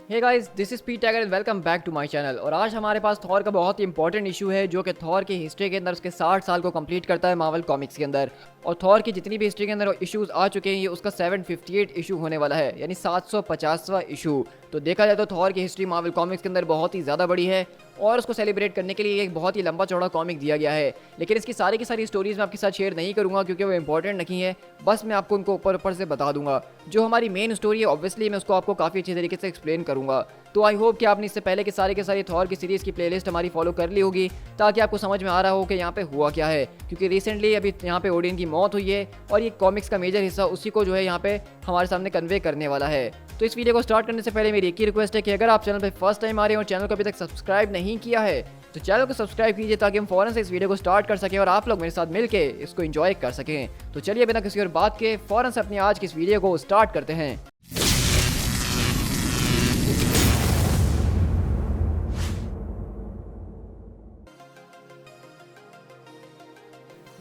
Hey guys, this is Pete Tagger and welcome back to my channel. और आज हमारे पास Thor का बहुत ही इंपॉर्टेंट इशू है जो कि थॉर की हिस्ट्री के अंदर उसके 60 साल को कंप्लीट करता है मार्वल कॉमिक्स के अंदर। और थॉर की जितनी भी हिस्ट्री के अंदर इश्यूज आ चुके हैं, ये उसका 758 इशू होने वाला है, यानी 750वां इशू। तो देखा जाए तो थॉर की हिस्ट्री मार्वल कॉमिक्स के अंदर बहुत ही ज़्यादा बड़ी है और उसको सेलिब्रेट करने के लिए एक बहुत ही लंबा चौड़ा कॉमिक दिया गया है। लेकिन इसकी सारी की सारी स्टोरीज मैं आपके साथ शेयर नहीं करूंगा क्योंकि वो इंपॉर्टेंट नहीं है, बस मैं आपको उनको ऊपर ऊपर से बता दूंगा। जो हमारी मेन स्टोरी है ऑब्वियसली मैं उसको आपको काफ़ी अच्छे तरीके से एक्सप्लेन करूंगा। तो आई होप कि आपने इससे पहले के सारी थॉर की सीरीज़ की प्लेलिस्ट हमारी फॉलो कर ली होगी ताकि आपको समझ में आ रहा हो कि यहाँ पे हुआ क्या है। क्योंकि रिसेंटली अभी यहाँ पे ओडिन की मौत हुई है और ये कॉमिक्स का मेजर हिस्सा उसी को जो है यहाँ पे हमारे सामने कन्वे करने वाला है। तो इस वीडियो को स्टार्ट करने से पहले मेरी एक ही रिक्वेस्ट है कि अगर आप चैनल पे फर्स्ट टाइम आ रहे हैं और चैनल को अभी तक सब्सक्राइब नहीं किया है तो चैनल को सब्सक्राइब कीजिए ताकि हम फौरन से इस वीडियो को स्टार्ट कर सकें और आप लोग मेरे साथ मिलके इसको एंजॉय कर सकें। तो चलिए बिना किसी और बात के फौरन से अपनी आज की इस वीडियो को स्टार्ट करते हैं।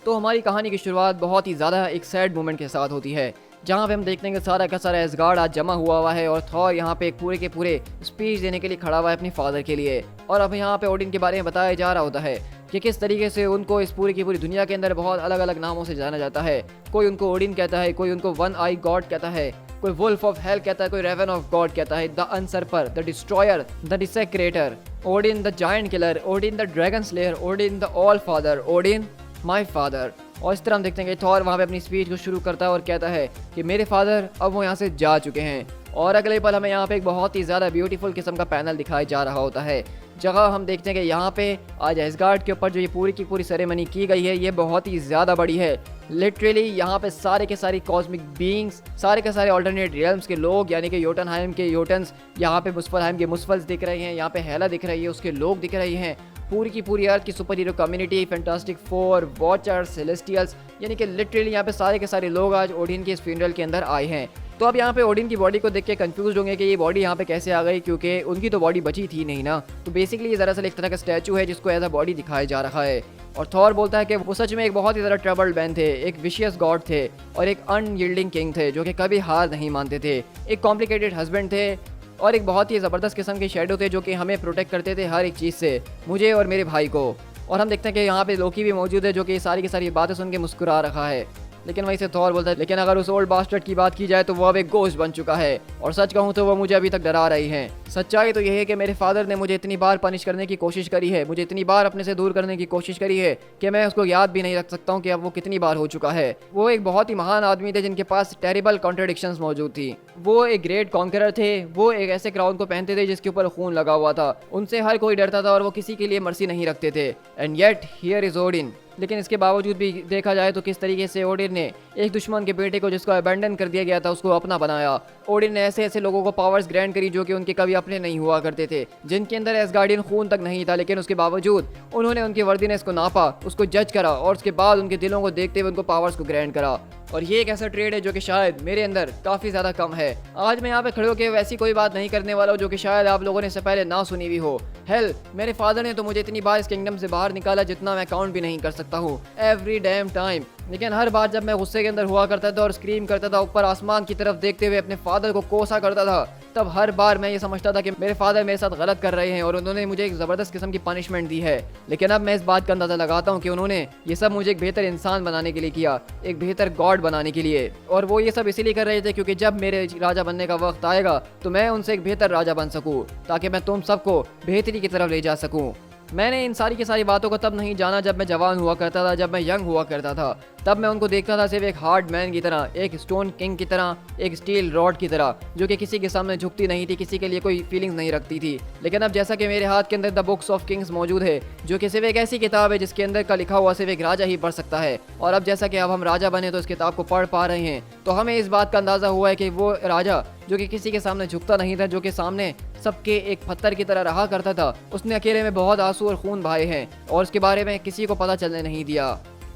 तो हमारी कहानी की शुरुआत बहुत ही ज़्यादा एक सैड मोमेंट के साथ होती है जहाँ पे हम देखते हैं कि सारा का सारा एसगार्ड आज जमा हुआ है और थॉर यहाँ पे एक पूरे के पूरे स्पीच देने के लिए खड़ा हुआ है अपनी फादर के लिए। और अब यहाँ पे ओडिन के बारे में बताया जा रहा होता है कि किस तरीके से उनको इस पूरी की पूरी दुनिया के अंदर बहुत अलग अलग नामों से जाना जाता है। कोई उनको ओडिन कहता है, कोई उनको वन आई गॉड कहता है, कोई वुल्फ ऑफ हेल कहता है, कोई रेवन ऑफ गॉड कहता है, the usurper, the destroyer, the desecrator, Odin the giant killer, Odin the dragon slayer, Odin the all father, Odin my father. और इस तरह हम देखते हैं कि थॉर वहाँ पे अपनी स्पीच को शुरू करता है और कहता है कि मेरे फादर अब वो यहाँ से जा चुके हैं। और अगले पल हमें यहाँ पे एक बहुत ही ज़्यादा ब्यूटीफुल किस्म का पैनल दिखाया जा रहा होता है जगह हम देखते हैं कि यहाँ पे आज एसगार्ड के ऊपर जो ये पूरी की पूरी सेरेमनी की गई है ये बहुत ही ज़्यादा बड़ी है। लिटरली यहाँ पे सारे के सारी कॉस्मिक बीइंग्स, सारे के सारे ऑल्टरनेट रियल्म्स के लोग यानी कि योटनहाइम के योटन्स, यहाँ पे मुस्फलहाइम के मुस्फल्स दिख रहे हैं, यहाँ पे हेला दिख रही है, उसके लोग दिख रहे हैं, पूरी की पूरी अर्थ की super hero community, fantastic four, watchers, celestials, यानी कि लिटरली यहाँ पे सारे के सारे लोग आज ओडिन के इस फ्यूनरल के अंदर आए हैं। तो अब यहाँ पे ओडिन की बॉडी को देख के कंफ्यूज होंगे कि ये बॉडी यहाँ पे कैसे आ गई क्योंकि उनकी तो बॉडी बची थी नहीं ना। तो बेसिकली ये दरअसल एक तरह का स्टैचू है जिसको एज अ बॉडी दिखाया जा रहा है। और थॉर बोलता है कि वो सच में एक बहुत ही ज़्यादा ट्रबल्ड मैन थे, एक विशियस गॉड थे और एक अनयील्डिंग किंग थे जो कि कभी हार नहीं मानते थे, एक कॉम्प्लिकेटेड हस्बैंड थे और एक बहुत ही ज़बरदस्त किस्म के शेडो थे जो कि हमें प्रोटेक्ट करते थे हर एक चीज़ से, मुझे और मेरे भाई को। और हम देखते हैं कि यहाँ पे लोकी भी मौजूद है जो कि सारी की सारी बातें सुन के मुस्कुरा रहा है। लेकिन वहीं से थॉर बोलता है लेकिन अगर उस ओल्ड बास्टर्ड की बात की जाए तो वो अब एक गोश्त बन चुका है और सच कहूँ तो वो मुझे अभी तक डरा रही है। सच्चाई तो यह है कि मेरे फादर ने मुझे इतनी बार पनिश करने की कोशिश करी है, मुझे इतनी बार अपने से दूर करने की कोशिश करी है कि मैं उसको याद भी नहीं रख सकता हूँ कि अब वो कितनी बार हो चुका है। वो एक बहुत ही महान आदमी थे जिनके पास टेरिबल कॉन्ट्रडिक्शंस मौजूद थी। वो एक ग्रेट कॉन्करर थे, वो एक ऐसे क्राउन को पहनते थे जिसके ऊपर खून लगा हुआ था, उनसे हर कोई डरता था और वो किसी के लिए मर्सी नहीं रखते थे। And yet here is Odin. लेकिन इसके बावजूद भी देखा जाए तो किस तरीके से ओडिन ने एक दुश्मन के बेटे को जिसको अबैंडन कर दिया गया था उसको अपना बनाया। ओडिन ने ऐसे ऐसे लोगों को पावर्स ग्रैंड करी जो कि उनके कभी अपने नहीं हुआ करते थे, जिनके अंदर एसगार्डियन खून तक नहीं था, लेकिन उसके बावजूद उन्होंने उनकी वर्दीनेस को नापा, उसको जज करा और उसके बाद उनके दिलों को देखते हुए उनको पावर्स को ग्रैंड करा। और ये एक ऐसा ट्रेड है जो कि शायद मेरे अंदर काफ़ी ज़्यादा कम है। आज मैं यहाँ पे खड़े होकर वैसी कोई बात नहीं करने वाला हूँ जो कि शायद आप लोगों ने इससे पहले ना सुनी भी हो। हेल, मेरे फादर ने तो मुझे इतनी बार इस किंगडम से बाहर निकाला जितना मैं काउंट भी नहीं कर सकता हूँ, एवरी डैम टाइम। लेकिन हर बार जब मैं गुस्से के अंदर हुआ करता था और स्क्रीम करता था, ऊपर आसमान की तरफ देखते हुए अपने फादर को कोसा करता था, तब हर बार मैं ये समझता था कि मेरे फादर मेरे साथ गलत कर रहे हैं और उन्होंने मुझे एक ज़बरदस्त किस्म की पनिशमेंट दी है। लेकिन अब मैं इस बात का अंदाज़ा लगाता हूँ कि उन्होंने ये सब मुझे एक बेहतर इंसान बनाने के लिए किया, एक बेहतर गॉड बनाने के लिए। और वो ये सब इसीलिए कर रहे थे क्योंकि जब मेरे राजा बनने का वक्त आएगा तो मैं उनसे एक बेहतर राजा बन सकूँ ताकि मैं तुम सबको बेहतरी की तरफ ले जा सकूँ। मैंने इन सारी की सारी बातों को तब नहीं जाना जब मैं जवान हुआ करता था, जब मैं यंग हुआ करता था। तब मैं उनको देखता था सिर्फ एक हार्ड मैन की तरह, एक स्टोन किंग की तरह, एक स्टील रॉड की तरह जो कि किसी के सामने झुकती नहीं थी, किसी के लिए कोई फीलिंग्स नहीं रखती थी। लेकिन अब जैसा कि मेरे हाथ के अंदर द बुक्स ऑफ किंग्स मौजूद है जो कि सिर्फ एक ऐसी किताब है जिसके अंदर का लिखा हुआ सिर्फ एक राजा ही पढ़ सकता है। और अब जैसा कि अब हम राजा बने तो इस किताब को पढ़ पा रहे हैं तो हमें इस बात का अंदाज़ा हुआ है कि वो राजा जो कि किसी के सामने झुकता नहीं था, जो कि सामने सबके एक पत्थर की तरह रहा करता था, उसने अकेले में बहुत आंसू और खून बहाए हैं और उसके बारे में किसी को पता चलने नहीं दिया।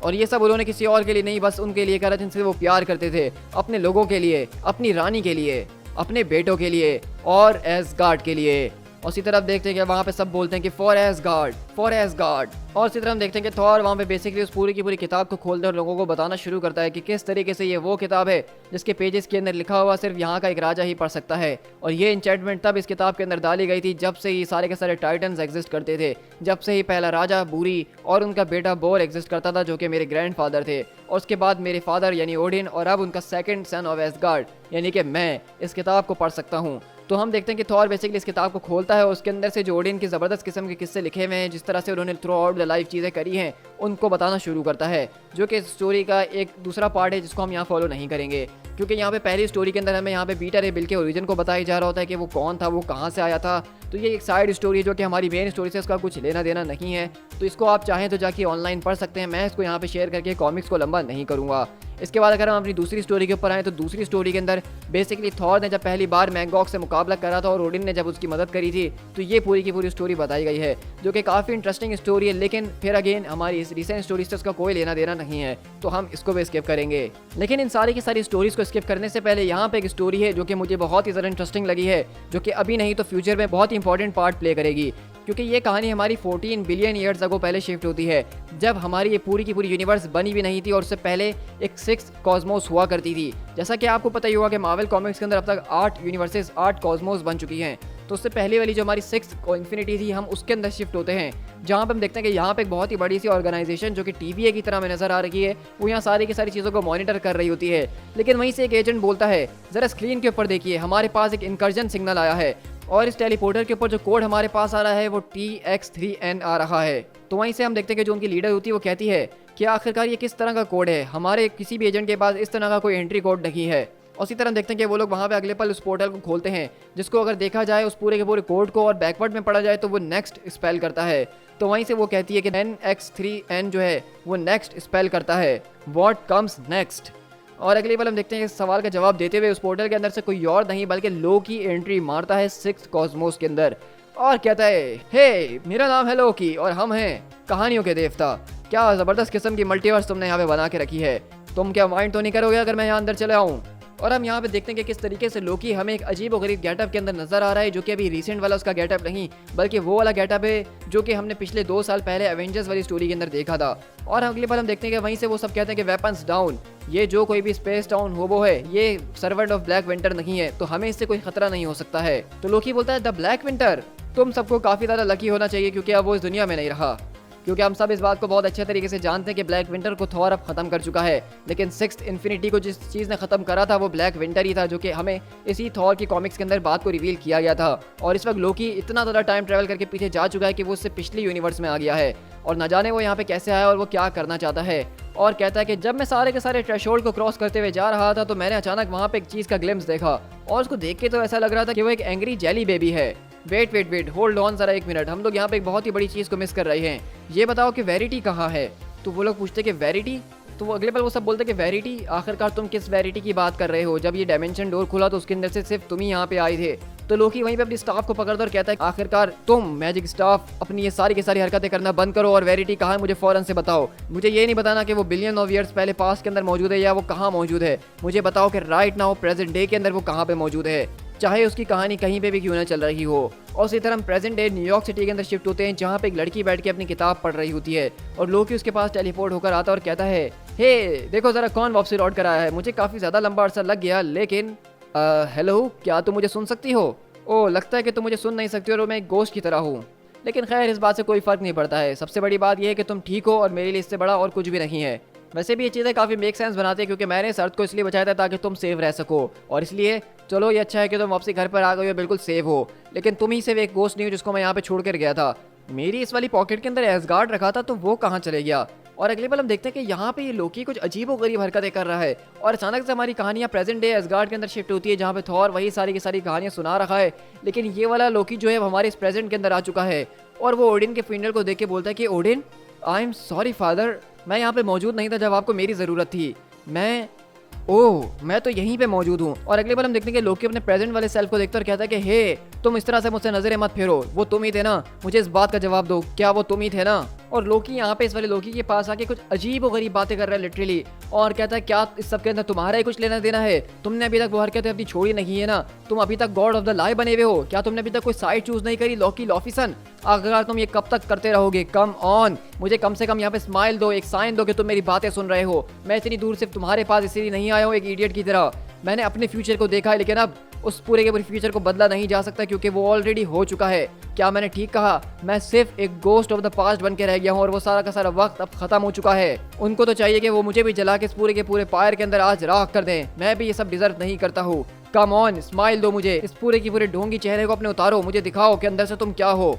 और ये सब उन्होंने किसी और के लिए नहीं, बस उनके लिए करा जिनसे वो प्यार करते थे, अपने लोगों के लिए, अपनी रानी के लिए, अपने बेटों के लिए और एसगार्ड के लिए। और इसी तरफ देखते हैं कि वहाँ पे सब बोलते हैं कि फॉर एसगार्ड, फॉर एसगार्ड। और इसी तरह हम देखते हैं कि थॉर वहाँ पे बेसिकली उस पूरी की पूरी किताब को खोलते और लोगों को बताना शुरू करता है कि किस तरीके से ये वो किताब है जिसके पेजेस के अंदर लिखा हुआ सिर्फ यहाँ का एक राजा ही पढ़ सकता है। और ये इंचेंटमेंट तब इस किताब के अंदर डाली गई थी जब से ही सारे के सारे टाइटन्स एग्जिस्ट करते थे, जब से ही पहला राजा बूरी और उनका बेटा बोर एग्जिस्ट करता था जो कि मेरे ग्रैंडफादर थे, और उसके बाद मेरे फादर यानी ओडिन, और अब उनका सेकंड सन ऑफ एसगार्ड यानी कि मैं इस किताब को पढ़ सकता हूँ। तो हम देखते हैं कि थॉर बेसिकली इस किताब को खोलता है और उसके अंदर से जो ओडिन की ज़बरदस्त किस्म के किस्से लिखे हुए हैं, जिस तरह से उन्होंने थ्रू आउट द लाइफ चीज़ें करी हैं, उनको बताना शुरू करता है, जो कि स्टोरी का एक दूसरा पार्ट है जिसको हम यहाँ फॉलो नहीं करेंगे, क्योंकि यहाँ पे पहली स्टोरी के अंदर हमें यहाँ पे पीटर ए बिल के ओरिजिन को बताया जा रहा होता है कि वो कौन था, वो कहाँ से आया था। तो ये एक साइड स्टोरी है जो कि हमारी मेन स्टोरी से इसका कुछ लेना देना नहीं है। तो इसको आप चाहें तो जाके ऑनलाइन पढ़ सकते हैं, मैं इसको यहाँ पे शेयर करके कॉमिक्स को लंबा नहीं करूँगा। इसके बाद अगर हम अपनी दूसरी स्टोरी के ऊपर आए तो दूसरी स्टोरी के अंदर बेसिकली थॉर ने जब पहली बार मैंगॉक से मुकाबला करा था और ओडिन ने जब उसकी मदद करी थी, तो ये पूरी की पूरी स्टोरी बताई गई है जो कि काफ़ी इंटरेस्टिंग स्टोरी है। लेकिन फिर अगेन हमारी इस रिसेंट स्टोरी से उसका कोई लेना देना नहीं है, तो हम इसको भी स्किप करेंगे। लेकिन इन सारी की सारी स्टोरीज को स्किप करने से पहले यहाँ पे एक स्टोरी है जो कि मुझे बहुत ही ज़्यादा इंटरेस्टिंग लगी है, जो कि अभी नहीं तो फ्यूचर में बहुत ही इंपॉर्टेंट पार्ट प्ले करेगी, क्योंकि ये कहानी हमारी 14 बिलियन ईयर्स अगो पहले शिफ्ट होती है, जब हमारी ये पूरी की पूरी यूनिवर्स बनी भी नहीं थी और उससे पहले एक 6 कॉस्मोस हुआ करती थी। जैसा कि आपको पता ही होगा कि मार्वल कॉमिक्स के अंदर अब तक 8 यूनिवर्सेस 8 कॉस्मोस बन चुकी हैं। तो उससे पहले वाली जो हमारी 6 इन्फिनिटी थी, हम उसके अंदर शिफ्ट होते हैं, जहाँ पर हम देखते हैं कि यहाँ पे एक बहुत ही बड़ी सी ऑर्गेनाइजेशन जो कि TVA की तरह में नजर आ रही है, वो यहाँ सारी की सारी चीज़ों को मॉनिटर कर रही होती है। लेकिन वहीं से एक एजेंट बोलता है, ज़रा स्क्रीन के ऊपर देखिए, हमारे पास एक इनकर्जन सिग्नल आया है और इस टेलीपोर्टर के ऊपर जो कोड हमारे पास आ रहा है वो TX3N आ रहा है। तो वहीं से हम देखते हैं कि जो उनकी लीडर होती है वो कहती है कि आखिरकार ये किस तरह का कोड है, हमारे किसी भी एजेंट के पास इस तरह का कोई एंट्री कोड नहीं है। और उसी तरह देखते हैं कि वो लोग वहाँ पे अगले पल उस पोर्टल को खोलते हैं, जिसको अगर देखा जाए उस पूरे के पूरे कोड को और बैकवर्ड में पढ़ा जाए तो वो नेक्स्ट स्पेल करता है। तो वहीं से वो कहती है कि NX3N जो है वो नेक्स्ट स्पेल करता है, व्हाट कम्स नेक्स्ट। और अगली बार हम देखते हैं कि इस सवाल का जवाब देते हुए उस पोर्टल के अंदर से कोई और नहीं बल्कि लोकी एंट्री मारता है 6 कॉस्मोस के अंदर और कहता है, हे मेरा नाम है लोकी और हम हैं कहानियों के देवता। क्या ज़बरदस्त किस्म की मल्टीवर्स तुमने यहाँ पे बना के रखी है, तुम क्या माइंड तो नहीं करोगे अगर मैं यहाँ अंदर चले आऊँ। और हम यहाँ पे देखते हैं कि किस तरीके से लोकी हमें एक अजीब और गरीब गेटअप के अंदर नजर आ रहा है, जो कि अभी रिसेंट वाला उसका गेटअप नहीं बल्कि वो वाला गेटअप है जो कि हमने पिछले 2 साल पहले एवेंजर्स वाली स्टोरी के अंदर देखा था। और अगली बार हम देखते हैं कि वहीं से वो सब कहते हैं कि वेपन्स डाउन, ये जो कोई भी स्पेस टाउन हो वो है, ये सर्वेंट ऑफ ब्लैक विंटर नहीं है, तो हमें इससे कोई खतरा नहीं हो सकता है। तो लोकी बोलता है, द ब्लैक विंटर, तुम सबको काफ़ी ज़्यादा लकी होना चाहिए क्योंकि अब वो इस दुनिया में नहीं रहा, क्योंकि हम सब इस बात को बहुत अच्छे तरीके से जानते हैं कि ब्लैक विंटर को थॉर अब खत्म कर चुका है। लेकिन 6th इन्फिनिटी को जिस चीज़ ने खत्म करा था वो ब्लैक विंटर ही था, जो कि हमें इसी थॉर की कॉमिक्स के अंदर बात को रिवील किया गया था। और इस वक्त लोकी इतना ज़्यादा टाइम ट्रैवल करके पीछे जा चुका है कि वो उससे पिछली यूनिवर्स में आ गया है और न जाने वो यहाँ पे कैसे आया और वो क्या करना चाहता है। और कहता है कि जब मैं सारे के सारे थ्रेशोल्ड को क्रॉस करते हुए जा रहा था तो मैंने अचानक वहाँ पे एक चीज़ का ग्लिम्स देखा और उसको देख के तो ऐसा लग रहा था कि वो एक एंग्री जेली बेबी है। वेट होल्ड ऑन जरा 1 मिनट, हम लोग यहाँ पे एक बहुत ही बड़ी चीज़ को मिस कर रहे हैं, ये बताओ कि वेरिटी कहाँ है। तो वो लोग पूछते कि वेरिटी, तो वो अगले पल वो सब बोलते कि वेरिटी, आखिरकार तुम किस वेरिटी की बात कर रहे हो, जब ये डायमेंशन डोर खुला तो उसके अंदर से सिर्फ तुम ही यहाँ पे आए थे। तो लोकी वहीं पे अपनी स्टाफ को पकड़ता और कहता है, आखिरकार तुम मैजिक स्टाफ अपनी ये सारी की सारी हरकतें करना बंद करो और वेरिटी कहाँ है मुझे फौरन से बताओ। मुझे ये नहीं बताना कि वो बिलियन ऑफ ईयर्स पहले पास के अंदर मौजूद है या वो कहाँ मौजूद है, मुझे बताओ कि राइट नाउ प्रेजेंट डे के अंदर वो कहाँ पे मौजूद है, चाहे उसकी कहानी कहीं पे भी क्यों ना चल रही हो। और उसी तरह हम प्रेजेंट डे न्यूयॉर्क सिटी के अंदर शिफ्ट होते हैं, जहाँ पे एक लड़की बैठ के अपनी किताब पढ़ रही होती है और लोकी उसके पास टेलीपोर्ट होकर आता है और कहता है, हे देखो जरा कौन वापसी लौट कर आया है, मुझे काफ़ी ज़्यादा लंबा अरसा लग गया लेकिन हेलो, क्या तुम मुझे सुन सकती हो? ओह लगता है कि तुम मुझे सुन नहीं सकती और मैं एक गोश्त की तरह हूँ, लेकिन खैर इस बात से कोई फ़र्क नहीं पड़ता है, सबसे बड़ी बात यह है कि तुम ठीक हो और मेरे लिए इससे बड़ा और कुछ भी नहीं है। वैसे भी ये चीज़ें काफ़ी मेक सेंस बनाती है क्योंकि मैंने इस अर्थ को इसलिए बचाया था ताकि तुम सेफ रह सको, और इसलिए चलो ये अच्छा है कि तुम वापसी घर पर आ गई हो, बिल्कुल सेफ हो, लेकिन तुम ही सिर्फ एक गोश्त नहीं हो जिसको मैं यहाँ पे छोड़ कर गया था। मेरी इस वाली पॉकेट के अंदर एसगार्ड रखा था तो वो कहाँ चले गया। और अगले पल हम देखते हैं कि यहाँ पे ये लोकी कुछ अजीब व गरीब हरकतें कर रहा है और अचानक से हमारी कहानियाँ प्रेजेंट डे एसगार्ड के अंदर शिफ्ट होती है, जहाँ पे थॉर वही सारी की सारी कहानियाँ सुना रहा है, लेकिन ये वाला लोकी जो है हमारे इस प्रेजेंट के अंदर आ चुका है और वो ओडिन के फ्यूनरल को देख के बोलता है कि Odin, I am sorry father, मैं यहाँ पे मौजूद नहीं था जब आपको मेरी ज़रूरत थी, मैं तो यहीं पे मौजूद हूँ। और अगले बार हम देखते हैं कि लोकी अपने प्रेजेंट वाले सेल्फ को देखता और कहता है कि हे तुम इस तरह से मुझसे नजरें मत फेरो, वो तुम ही थे ना, मुझे इस बात का जवाब दो, क्या वो तुम ही थे ना? और लोकी यहाँ पे इस वाले लोकी के पास आके कुछ अजीब और गरीब बातें कर रहा है लिटरली, और कहता है क्या इस सब के अंदर तुम्हारा ही कुछ लेना देना है? तुमने अभी तक वो हरकतें अपनी छोड़ी नहीं है ना? तुम अभी तक गॉड ऑफ द लाई बने हुए हो क्या? तुमने अभी तक कोई साइड चूज नहीं करी लॉकी लॉफिसन? अगर तुम ये कब तक करते रहोगे? कम ऑन, मुझे कम से कम यहाँ पे स्माइल दो, एक साइन दो कि तुम मेरी बातें सुन रहे हो। मैं इतनी दूर सिर्फ तुम्हारे पास इसलिए नहीं आया हूँ एक इडियट की तरह। मैंने अपने फ्यूचर को देखा है, लेकिन अब उस पूरे के पूरे फ्यूचर को बदला नहीं जा सकता क्योंकि वो ऑलरेडी हो चुका है। क्या मैंने ठीक कहा? मैं सिर्फ एक गोस्ट ऑफ द पास्ट बन के रह गया हूँ और वो सारा का सारा वक्त अब खत्म हो चुका है। उनको तो चाहिए कि वो मुझे भी जला के इस पूरे के पूरे फायर के अंदर आज राख कर दें। मैं भी ये सब डिजर्व नहीं करता हूँ। कम ऑन, स्माइल दो मुझे, इस पूरे की पूरे ढोंगी चेहरे को अपने उतारो, मुझे दिखाओ कि अंदर से तुम क्या हो।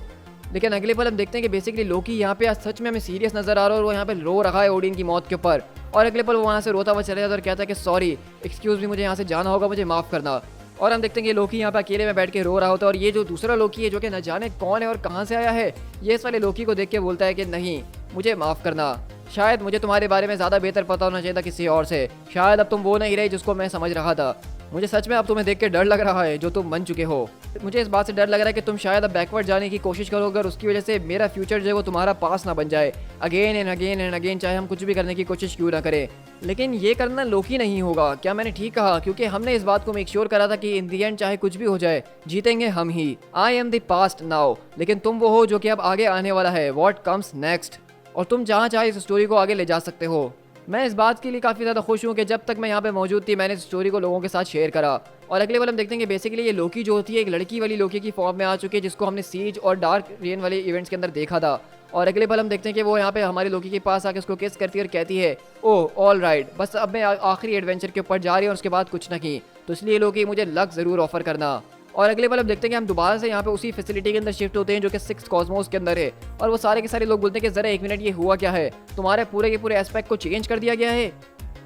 लेकिन अगले पल हम देखते हैं कि बेसिकली लोकी यहाँ पे आज सच में हमें सीरियस नजर आ रहा है और वो यहाँ पे रो रहा है ओडिन की मौत के ऊपर। और अगले पल वो वहाँ से रोता हुआ चले जाता है और कहता है कि सॉरी, एक्सक्यूज मी, मुझे यहाँ से जाना होगा, मुझे माफ करना। और हम देखते हैं कि लोकी यहाँ पे अकेले में बैठ के रो रहा होता है और ये जो दूसरा लोकी है जो कि न जाने कौन है और कहाँ से आया है, ये इस वाले लोकी को देख के बोलता है कि नहीं, मुझे माफ करना। शायद मुझे तुम्हारे बारे में ज़्यादा बेहतर पता होना चाहिए था किसी और से। शायद अब तुम वो नहीं रहे जिसको मैं समझ रहा था। मुझे सच में अब तुम्हें देख के डर लग रहा है जो तुम बन चुके हो। मुझे इस बात से डर लग रहा है कि तुम शायद अब बैकवर्ड जाने की कोशिश करोगे और उसकी वजह से मेरा फ्यूचर जो है वो तुम्हारा पास ना बन जाए अगेन एंड अगेन, चाहे हम कुछ भी करने की कोशिश क्यों ना करें। लेकिन ये करना लोकी नहीं होगा। क्या मैंने ठीक कहा? क्योंकि हमने इस बात को मेक श्योर करा था कि इन दी एंड चाहे कुछ भी हो जाए जीतेंगे हम ही। I am the past now, लेकिन तुम वो हो जो कि अब आगे आने वाला है, व्हाट कम्स नेक्स्ट, और तुम जहाँ चाहे इस स्टोरी को आगे ले जा सकते हो। मैं इस बात के लिए काफ़ी ज़्यादा खुश हूँ कि जब तक मैं यहाँ पे मौजूद थी मैंने इस स्टोरी को लोगों के साथ शेयर करा। और अगले वाले हम देखते हैं कि बेसिकली ये लोकी जो होती है एक लड़की वाली लोकी की फॉर्म में आ चुकी है जिसको हमने सीज और डार्क रेन वाले इवेंट्स के अंदर देखा था। और अगले पल हम देखते हैं कि वो यहाँ पे हमारे लोकी के पास आके उसको किस करती है और कहती है ओह ऑल राइट, बस अब मैं आखिरी एडवेंचर के ऊपर जा रही हूँ और उसके बाद कुछ नहीं, तो इसलिए लोकी मुझे लक ज़रूर ऑफर करना। और अगले पल हम देखते हैं कि हम दोबारा से यहाँ पे उसी फैसिलिटी के अंदर शिफ्ट होते हैं जो कि 6 कॉस्मोस के अंदर है। और वो सारे के सारे लोग बोलते हैं कि जरा एक मिनट, ये हुआ क्या है? तुम्हारे पूरे के पूरे एस्पेक्ट को चेंज कर दिया गया है?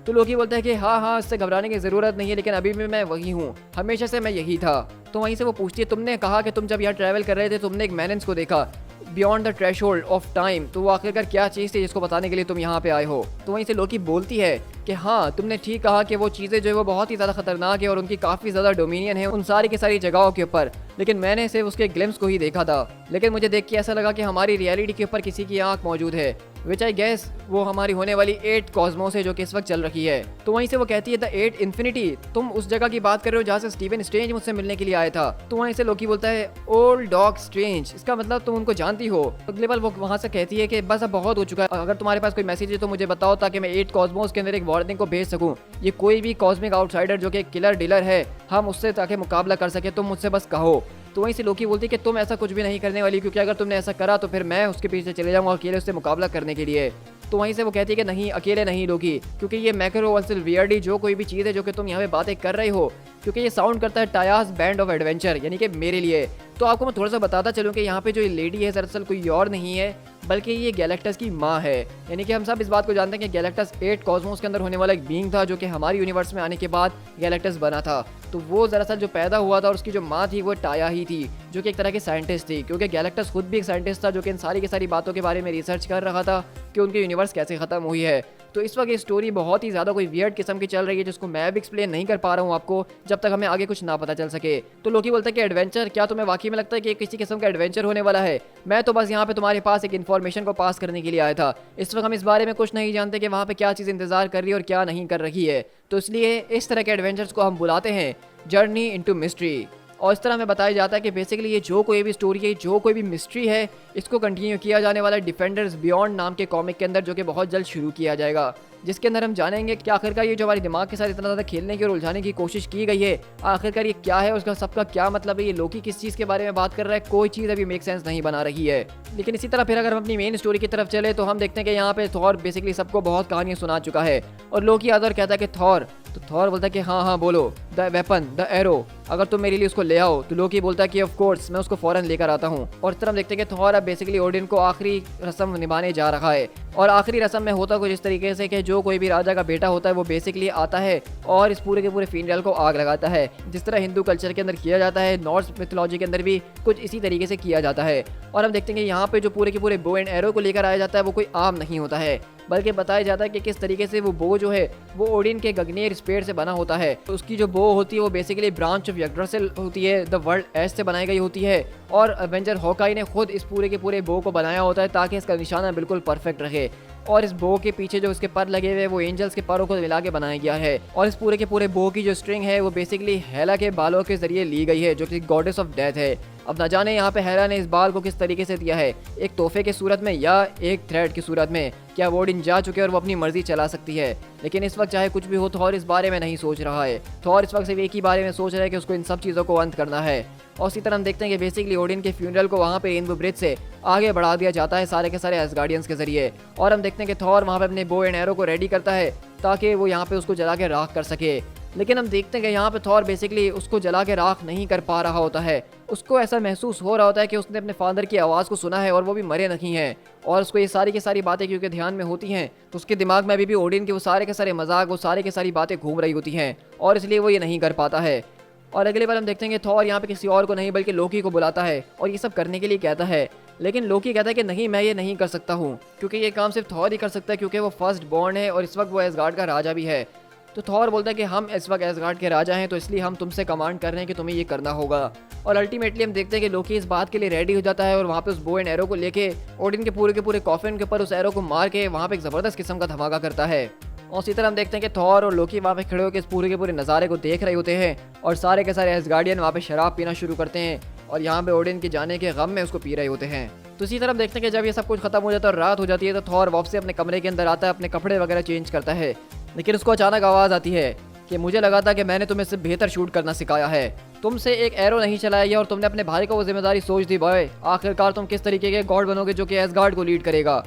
तो लोकी बोलता है कि हाँ, इससे घबराने की ज़रूरत नहीं है, लेकिन अभी भी मैं वही हूँ, हमेशा से मैं यही था। तो वहीं से वो पूछती है तुमने कहा कि तुम जब यहाँ ट्रैवल कर रहे थे तुमने एक मैनेंस को देखा beyond the threshold of time, तो वो आखिरकार क्या चीज़ थी जिसको बताने के लिए तुम यहाँ पे आए हो? तो वहीं से लोकी बोलती है कि हाँ, तुमने ठीक कहा कि वो चीज़ें जो है वो बहुत ही ज़्यादा खतरनाक है और उनकी काफ़ी ज़्यादा डोमिनियन है उन सारी की सारी जगहों के ऊपर, लेकिन मैंने सिर्फ उसके ग्लिम्स को ही देखा था। लेकिन मुझे देख के ऐसा लगा कि हमारी रियलिटी के ऊपर किसी की आंख मौजूद है, विच आई गेस वो हमारी होने वाली 8 कॉस्मोस है जो कि इस वक्त चल रही है। तो वहीं से वो कहती है द 8 इन्फिनिटी, तुम उस जगह की बात कर रहे हो जहाँ से स्टीवन स्ट्रेंज मुझसे मिलने के लिए आया था। तो वहीं से लोकी बोलता है ओल्ड डॉग स्ट्रेंज, इसका मतलब तुम उनको जानती हो? अगले पल वो वहाँ से कहती है कि बस अब बहुत हो चुका है, अगर तुम्हारे पास कोई मैसेज है तो मुझे बताओ ताकि मैं 8 कॉस्मोस के अंदर एक वार्निंग को भेज सकूँ। ये कोई भी कॉस्मिक आउटसाइडर जो कि किलर डीलर है, हम उससे ताकि मुकाबला कर सके, तुम मुझसे बस कहो। तो वहीं से लोकी बोलती है कि तुम ऐसा कुछ भी नहीं करने वाली, क्योंकि अगर तुमने ऐसा करा तो फिर मैं उसके पीछे चले जाऊंगा अकेले उससे मुकाबला करने के लिए। तो वहीं से वो कहती है कि नहीं, अकेले नहीं लोकी, क्योंकि ये मैक्रोवर्सल वियर्डी जो कोई भी चीज़ है जो कि तुम यहाँ पे बातें कर रहे हो, क्योंकि ये साउंड करता है टायास बैंड ऑफ एडवेंचर, यानी कि मेरे लिए। तो आपको मैं थोड़ा सा बताता चलूँ कि यहाँ पे जो ये लेडी है दरअसल कोई और नहीं है बल्कि ये गैलेक्टस की माँ है। यानी कि हम सब इस बात को जानते हैं कि गैलेक्टस 8 कॉस्मोस के अंदर होने वाला एक बीइंग था जो कि हमारी यूनिवर्स में आने के बाद गैलेक्टस बना था। तो वो दरअसल जो पैदा हुआ था और उसकी जो माँ थी वो टाया ही थी, जो कि एक तरह की साइंटिस्ट थी, क्योंकि गैलेक्टस खुद भी एक साइंटिस्ट था जो कि इन सारी की सारी बातों के बारे में रिसर्च कर रहा था कि उनकी यूनिवर्स कैसे ख़त्म हुई है। तो इस वक्त ये स्टोरी बहुत ही ज़्यादा कोई वियर्ड किस्म की चल रही है जिसको मैं भी एक्सप्लेन नहीं कर पा रहा हूँ आपको जब तक हमें आगे कुछ ना पता चल सके। तो लोकी बोलता है कि एडवेंचर, क्या तुम्हें वाकई में लगता है कि किसी किस्म का एडवेंचर होने वाला है? मैं तो बस यहाँ पे तुम्हारे पास एक इन्फॉर्मेशन को पास करने के लिए आया था। इस वक्त हम इस बारे में कुछ नहीं जानते कि वहाँ पे क्या चीज़ इंतजार कर रही है और क्या नहीं कर रही है। तो इसलिए इस तरह के एडवेंचर्स को हम बुलाते हैं जर्नी इनटू मिस्ट्री। और इस तरह हमें बताया जाता है कि बेसिकली ये जो कोई भी स्टोरी है, जो कोई भी मिस्ट्री है, इसको कंटिन्यू किया जाने वाला डिफेंडर्स बियॉन्ड नाम के कॉमिक के अंदर, जो कि बहुत जल्द शुरू किया जाएगा, जिसके अंदर हम जानेंगे कि आखिरकार ये जो हमारे दिमाग के साथ इतना ज़्यादा खेलने की और उलझाने की कोशिश की गई है, आखिरकार ये क्या है, उसका सबका क्या मतलब है, ये लोकी किस चीज़ के बारे में बात कर रहा है, कोई चीज़ अभी मेक सेंस नहीं बना रही है। लेकिन इसी तरह फिर अगर हम अपनी मेन स्टोरी की तरफ चले तो हम देखते हैं कि यहाँ पे थॉर बेसिकली सबको बहुत कहानियाँ सुना चुका है और लोकी आता और कहता है कि थॉर, तो थॉर बोलता है कि हाँ बोलो, द वेपन, द एरो, अगर तुम मेरे लिए उसको ले आओ। तो लोकी बोलता है कि ऑफ कोर्स मैं उसको फौरन लेकर आता हूँ। और इस तरह हम देखते हैं कि थॉर अब बेसिकली ओडिन को आखिरी रस्म निभाने जा रहा है। और आखिरी रस्म में होता कुछ इस तरीके से कि जो कोई भी राजा का बेटा होता है वो बेसिकली आता है और इस पूरे के पूरे फ्यूनरल को आग लगाता है, जिस तरह हिंदू कल्चर के अंदर किया जाता है, नॉर्स मिथोलॉजी के अंदर भी कुछ इसी तरीके से किया जाता है। और हम देखते हैं कि यहाँ पे जो पूरे के पूरे बो एंड एरो को लेकर आया जाता है वो कोई आम नहीं होता है, बल्कि बताया जाता है कि किस तरीके से वो बो जो है वो ओडिन के गगनेर स्पेयर से बना होता है। तो उसकी जो बो बो होती है वो बेसिकली ब्रांच ऑफ यग्ड्रासिल होती है, द वर्ल्ड एज से बनाई गई होती है और एवेंजर हॉकाई ने खुद इस पूरे के पूरे बो को बनाया होता है ताकि इसका निशाना बिल्कुल परफेक्ट रहे। और इस बो के पीछे जो उसके पर लगे हुए वो एंजल्स के परों को मिला के बनाया गया है। और इस पूरे के पूरे बो की जो स्ट्रिंग है वो बेसिकली हेला के बालों के जरिए ली गई है, जो कि गॉडेस ऑफ डेथ है। अब ना जाने यहाँ पे हेला ने इस बाल को किस तरीके से दिया है, एक तोहफे की सूरत में या एक थ्रेड की सूरत में। क्या वो ओडिन जा चुके हैं और वो अपनी मर्जी चला सकती है, लेकिन इस वक्त चाहे कुछ भी हो थॉर इस बारे में नहीं सोच रहा है। थॉर इस वक्त सिर्फ एक ही बारे में सोच रहा है कि उसको इन सब चीज़ों को अंत करना है। और उसी तरह हम देखते हैं कि बेसिकली ओडिन के फ्यूनरल को वहाँ पे रेनबो ब्रिज से आगे बढ़ा दिया जाता है सारे के सारे एसगार्डियंस के जरिए। और हम देखते हैं कि थॉर वहाँ पे अपने बो एंड एरो को रेडी करता है ताकि वो यहाँ पे उसको जला के राख कर सके। लेकिन हम देखते हैं कि यहाँ पे थॉर बेसिकली उसको जला के राख नहीं कर पा रहा होता है। उसको ऐसा महसूस हो रहा होता है कि उसने अपने फादर की आवाज़ को सुना है और वो भी मरे नहीं हैं। और उसको ये सारी की सारी बातें क्योंकि ध्यान में होती हैं तो उसके दिमाग में अभी भी ओडिन के वो सारे के सारे मजाक, वो सारे के सारी बातें घूम रही होती हैं और इसलिए वो ये नहीं कर पाता है। और अगले बार हम देखते हैं कि थॉर यहाँ पे किसी और को नहीं बल्कि लोकी को बुलाता है और ये सब करने के लिए कहता है। लेकिन लोकी कहता है कि नहीं, मैं ये नहीं कर सकता हूँ क्योंकि ये काम सिर्फ थॉर ही कर सकता है क्योंकि वो फर्स्ट बॉर्न है और इस वक्त वो एसगार्ड का राजा भी है। तो थॉर बोलता है कि हम इस वक्त एसगार्ड के राजा हैं तो इसलिए हम तुमसे कमांड कर रहे हैं कि तुम्हें ये करना होगा। और अल्टीमेटली हम देखते हैं कि लोकी इस बात के लिए रेडी हो जाता है और वहाँ पे उस बो एंड एरो को लेके ओडिन के पूरे कॉफिन के ऊपर उस एरो को मार के वहाँ पे एक ज़बरदस्त किस्म का धमाका करता है। और इसी तरह हम देखते हैं कि थॉर और लोकी वहाँ पे खड़े होकर इस पूरे के पूरे नज़ारे को देख रहे होते हैं और सारे के सारे एसगार्डियन वहाँ पे शराब पीना शुरू करते हैं और यहाँ पे ओडिन के जाने के गम में उसको पी रहे होते हैं। तो इसी तरह हम देखते हैं कि जब ये सब कुछ खत्म हो जाता है और रात हो जाती है तो थॉर वापस से अपने कमरे के अंदर आता है, अपने कपड़े वगैरह चेंज करता है। लेकिन उसको अचानक आवाज़ आती है कि मुझे लगा था कि मैंने तुम्हें सिर्फ बेहतर शूट करना सिखाया है, तुमसे एक एरो नहीं चलाया और तुमने अपने भाई को वो जिम्मेदारी सोच दी बॉय। आखिरकार तुम किस तरीके के गॉड बनोगे जो कि एसगार्ड को लीड करेगा।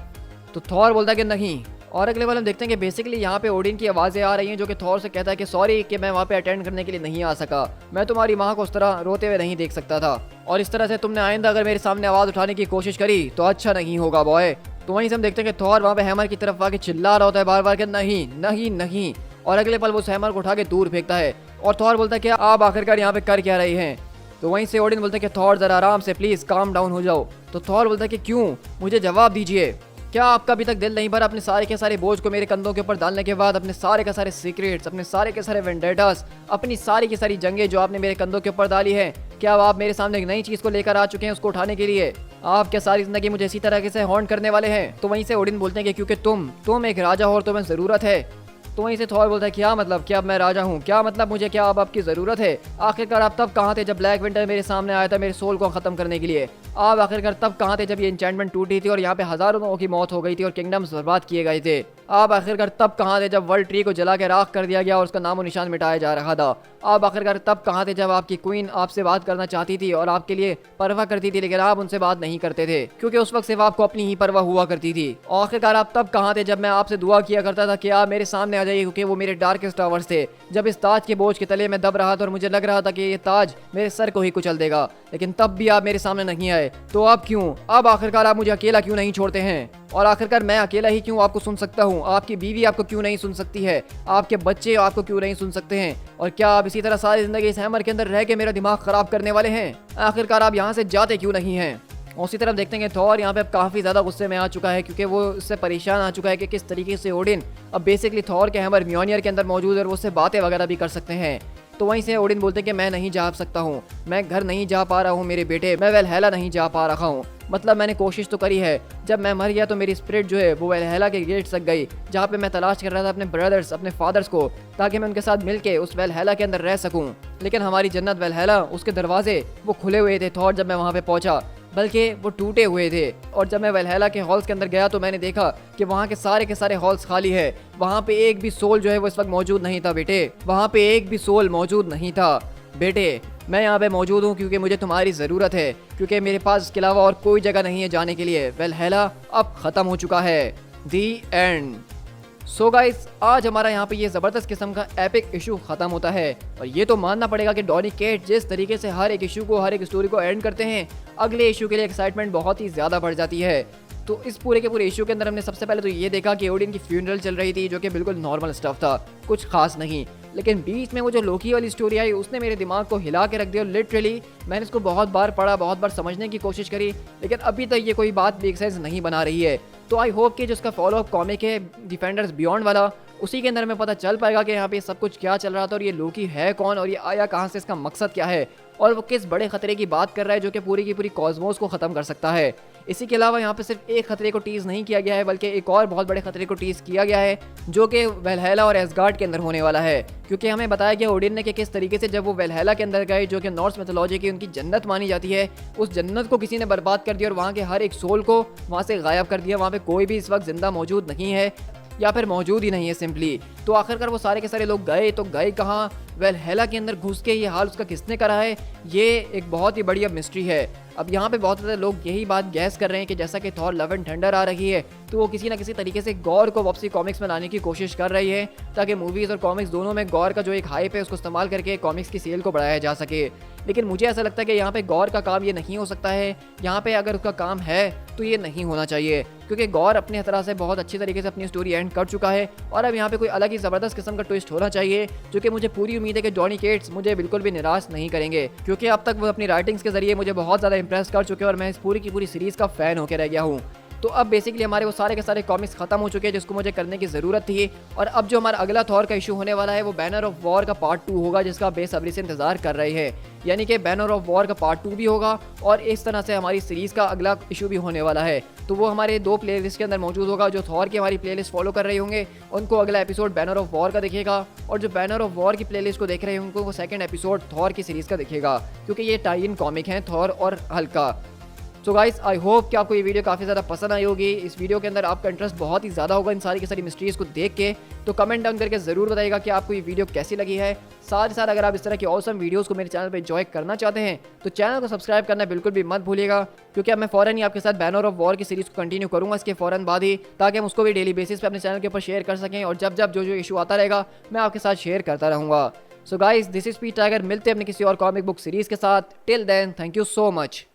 तो थॉर बोलता है कि नहीं। और अगले बार हम देखते हैं कि बेसिकली यहाँ पे ओडिन की आवाज़ें आ रही हैं जो कि थॉर से कहता है कि सॉरी कि मैं वहाँ पे अटेंड करने के लिए नहीं आ सका, मैं तुम्हारी माँ को उस तरह रोते हुए नहीं देख सकता था और इस तरह से तुमने आइंदा अगर मेरे सामने आवाज़ उठाने की कोशिश करी तो अच्छा नहीं होगा बॉय। तो वहीं से हम देखते हैं कि थॉर वहाँ पे हैमर की तरफ आके चिल्ला रहा होता है बार बार कि नहीं नहीं नहीं। और अगले पल वो उस हैमर को उठा के दूर फेंकता है और थॉर बोलता है कि आप आखिरकार यहाँ पे कर क्या रहे हैं। तो वहीं से ओडिन बोलता है कि थॉर जरा आराम से प्लीज काम डाउन हो जाओ। तो थॉर बोलता है कि क्यों, मुझे जवाब दीजिए, क्या आपका अभी तक दिल नहीं भरा अपने सारे के सारे बोझ को मेरे कंधों के ऊपर डालने के बाद, अपने सारे के सारे सीक्रेट्स, अपने सारे के सारे वेंडेटास, अपनी सारी की सारी जंगें जो आपने मेरे कंधों के ऊपर डाली है, क्या आप मेरे सामने एक नई चीज़ को लेकर आ चुके हैं उसको उठाने के लिए? आप क्या सारी जिंदगी मुझे इसी तरह से हॉन्ट करने वाले हैं? तो वहीं से ओडिन बोलते हैं कि क्योंकि तुम एक राजा हो और तुम्हें ज़रूरत है। तो वहीं से थॉर बोलता है क्या मतलब, क्या अब मैं राजा हूँ, क्या मतलब मुझे क्या अब आपकी ज़रूरत है? आखिरकार आप तब कहाँ थे जब ब्लैक विंटर मेरे सामने आया था मेरे सोल को ख़त्म करने के लिए? आप आखिरकार तब कहाँ थे जब ये एन्चेंटमेंट टूटी थी और यहाँ पे हज़ारों लोगों की मौत हो गई थी और किंगडम्स बर्बाद किए गए थे? आप आखिरकार तब कहाँ थे जब वर्ल्ड ट्री को जला के राख कर दिया गया और उसका नामो निशान मिटाया जा रहा था? आप आखिरकार तब कहाँ थे जब आपकी क्वीन आपसे बात करना चाहती थी और आपके लिए परवाह करती थी लेकिन आप उनसे बात नहीं करते थे क्योंकि उस वक्त सिर्फ आपको अपनी ही परवाह हुआ करती थी? आखिरकार आप तब कहाँ थे जब मैं आपसे दुआ किया करता था कि आप मेरे सामने आ जाइए क्योंकि वो मेरे डार्केस्ट आवर्स थे, जब इस ताज के बोझ के तले में दब रहा था और मुझे लग रहा था कि ये ताज मेरे सर को ही कुचल देगा, लेकिन तब भी आप मेरे सामने नहीं आए। तो अब क्यों, अब आखिरकार आप मुझे अकेला क्यों नहीं छोड़ते हैं? और आखिरकार मैं अकेला ही क्यों आपको सुन सकता हूँ? आपकी बीवी आपको क्यों नहीं सुन सकती है? आपके बच्चे आपको क्यों नहीं सुन सकते हैं? और क्या आप इसी तरह सारी जिंदगी इस हैमर के अंदर रह के मेरा दिमाग खराब करने वाले हैं? आखिरकार आप यहाँ से जाते क्यों नहीं हैं? उसी तरफ देखते हैं कि थॉर यहाँ पे अब काफ़ी ज़्यादा गुस्से में आ चुका है क्योंकि वो इससे परेशान आ चुका है कि किस तरीके से ओडिन अब बेसिकली थॉर के हैमर म्योनियर के अंदर मौजूद है और वो उससे बातें वगैरह भी कर सकते हैं। तो वहीं से ओडिन बोलते हैं कि मैं नहीं जा सकता हूँ, मैं घर नहीं जा पा रहा हूँ मेरे बेटे, मैं वेलहेला नहीं जा पा रहा हूँ। मतलब मैंने कोशिश तो करी है, जब मैं मर गया तो मेरी स्पिरिट जो है वो वेलहेला के गेट्स तक गई जहाँ पे मैं तलाश कर रहा था अपने ब्रदर्स, अपने फादर्स को, ताकि मैं उनके साथ मिलके उस वेलहेला के अंदर रह सकूँ। लेकिन हमारी जन्नत वेलहेला, उसके दरवाजे वो खुले हुए थे थॉर जब मैं वहाँ पे पहुँचा, बल्कि वो टूटे हुए थे। और जब मैं वेलहेला के हॉल्स के अंदर गया तो मैंने देखा कि वहाँ के सारे हॉल्स खाली है, वहाँ पे एक भी सोल जो है वो इस वक्त मौजूद नहीं था बेटे, वहाँ पे एक भी सोल मौजूद नहीं था बेटे। मैं यहाँ पे मौजूद हूँ क्योंकि मुझे तुम्हारी ज़रूरत है, क्योंकि मेरे पास इसके अलावा और कोई जगह नहीं है जाने के लिए। वेलहेला अब ख़त्म हो चुका है। दी एंड। सो गाइस, आज हमारा यहाँ पे ये ज़बरदस्त किस्म का एपिक इशू ख़त्म होता है और ये तो मानना पड़ेगा कि डॉनी केट जिस तरीके से हर एक इशू को, हर एक स्टोरी को एंड करते हैं, अगले इशू के लिए एक्साइटमेंट बहुत ही ज़्यादा बढ़ जाती है। तो इस पूरे के पूरे इशू के अंदर हमने सबसे पहले तो ये देखा कि ओडिन की फ्यूनरल चल रही थी जो कि बिल्कुल नॉर्मल स्टफ था, कुछ खास नहीं। लेकिन बीच में वो जो लोकी वाली स्टोरी आई उसने मेरे दिमाग को हिला के रख दिया और लिटरली मैंने इसको बहुत बार पढ़ा, बहुत बार समझने की कोशिश करी, लेकिन अभी तक ये कोई बात मेक सेंस नहीं बना रही है। तो आई होप कि जिसका फॉलो अप कॉमिक है डिफेंडर्स बियॉन्ड वाला, उसी के अंदर हमें पता चल पाएगा कि यहाँ पे सब कुछ क्या चल रहा था और ये लोकी है कौन और ये आया कहाँ से, इसका मकसद क्या है और वो किस बड़े खतरे की बात कर रहा है जो कि पूरी की पूरी कॉस्मोस को ख़त्म कर सकता है। इसी के अलावा यहाँ पे सिर्फ एक खतरे को टीज़ नहीं किया गया है बल्कि एक और बहुत बड़े खतरे को टीज़ किया गया है जो कि वेलहैला और एसगार्ड के अंदर होने वाला है। क्योंकि हमें बताया गया ओडिन ने कि किस तरीके से जब वो वेलहैला के अंदर गए जो कि नॉर्स मिथोलॉजी की उनकी जन्नत मानी जाती है, उस जन्नत को किसी ने बर्बाद कर दिया और वहाँ के हर एक सोल को वहाँ से गायब कर दिया। वहाँ पे कोई भी इस वक्त जिंदा मौजूद नहीं है या फिर मौजूद ही नहीं है सिंपली। तो आखिरकार वो सारे के सारे लोग गए तो गए कहाँ, वेलहैला के अंदर घुस के ये हाल उसका किसने करा है, ये एक बहुत ही बड़ी अब मिस्ट्री है। अब यहाँ पे बहुत सारे लोग यही बात गैस कर रहे हैं कि जैसा कि थॉर लव एंड थंडर आ रही है तो वो किसी ना किसी तरीके से गॉर को वापसी कॉमिक्स में लाने की कोशिश कर रही है ताकि मूवीज़ और कॉमिक्स दोनों में गॉर का जो एक हाइप है उसको इस्तेमाल करके कॉमिक्स की सेल को बढ़ाया जा सके। लेकिन मुझे ऐसा लगता है कि यहाँ पे गॉर का काम ये नहीं हो सकता है। यहाँ पे अगर उसका काम है तो ये नहीं होना चाहिए क्योंकि गॉर अपनी तरह से बहुत अच्छी तरीके से अपनी स्टोरी एंड कर चुका है और अब यहाँ पे कोई अलग ही ज़बरदस्त किस्म का ट्विस्ट होना चाहिए जो कि मुझे पूरी उम्मीद है कि जॉनी केट्स मुझे बिल्कुल भी निराश नहीं करेंगे क्योंकि अब तक वो अपनी राइटिंग्स के जरिए मुझे बहुत ज़्यादा इंप्रेस कर चुके हैं और मैं इस पूरी की पूरी सीरीज़ का फ़ैन होकर रह गया हूँ। तो अब बेसिकली हमारे वो सारे के सारे कॉमिक्स खत्म हो चुके हैं जिसको मुझे करने की ज़रूरत थी और अब जो हमारा अगला थॉर का इशू होने वाला है वो बैनर ऑफ वॉर का पार्ट 2 होगा जिसका बेसब्री से इंतजार कर रहे हैं। यानी कि बैनर ऑफ वॉर का पार्ट 2 भी होगा और इस तरह से हमारी सीरीज़ का अगला इशू भी होने वाला है। तो वो हमारे 2 प्लेलिस्ट के अंदर मौजूद होगा। जो थॉर की हमारी प्लेलिस्ट फॉलो कर रहे होंगे उनको अगला एपिसोड बैनर ऑफ वॉर का दिखेगा और जो बैनर ऑफ वॉर की प्लेलिस्ट को देख रहे होंगे उनको सेकंड एपिसोड थॉर की सीरीज़ का दिखेगा क्योंकि ये टाई इन कॉमिक हैं थॉर और हल्का। सो गाइस आई होप कि आपको ये वीडियो काफ़ी ज़्यादा पसंद आई होगी। इस वीडियो के अंदर आपका इंटरेस्ट बहुत ही ज़्यादा होगा इन सारी की सारी मिस्ट्रीज़ को देख के। तो कमेंट डाउन करके ज़रूर बताइएगा कि आपको ये वीडियो कैसी लगी है। साथ ही साथ अगर आप इस तरह की ऑसम वीडियोस को मेरे चैनल पे एंजॉय करना चाहते हैं तो चैनल को सब्सक्राइब करना बिल्कुल भी मत भूलिएगा क्योंकि अब मैं फ़ौरन ही आपके साथ बैनर ऑफ वॉर की सीरीज़ को कंटिन्यू करूँगा इसके फ़ौरन बाद ही, ताकि हम उसको भी डेली बेसिस पे अपने चैनल के ऊपर शेयर कर सकें और जब जब जो इशू आता रहेगा मैं आपके साथ शेयर करता रहूँगा। So guys this is P tiger, मिलते हैं अपने किसी और कॉमिक बुक सीरीज़ के साथ। Till then thank you so much.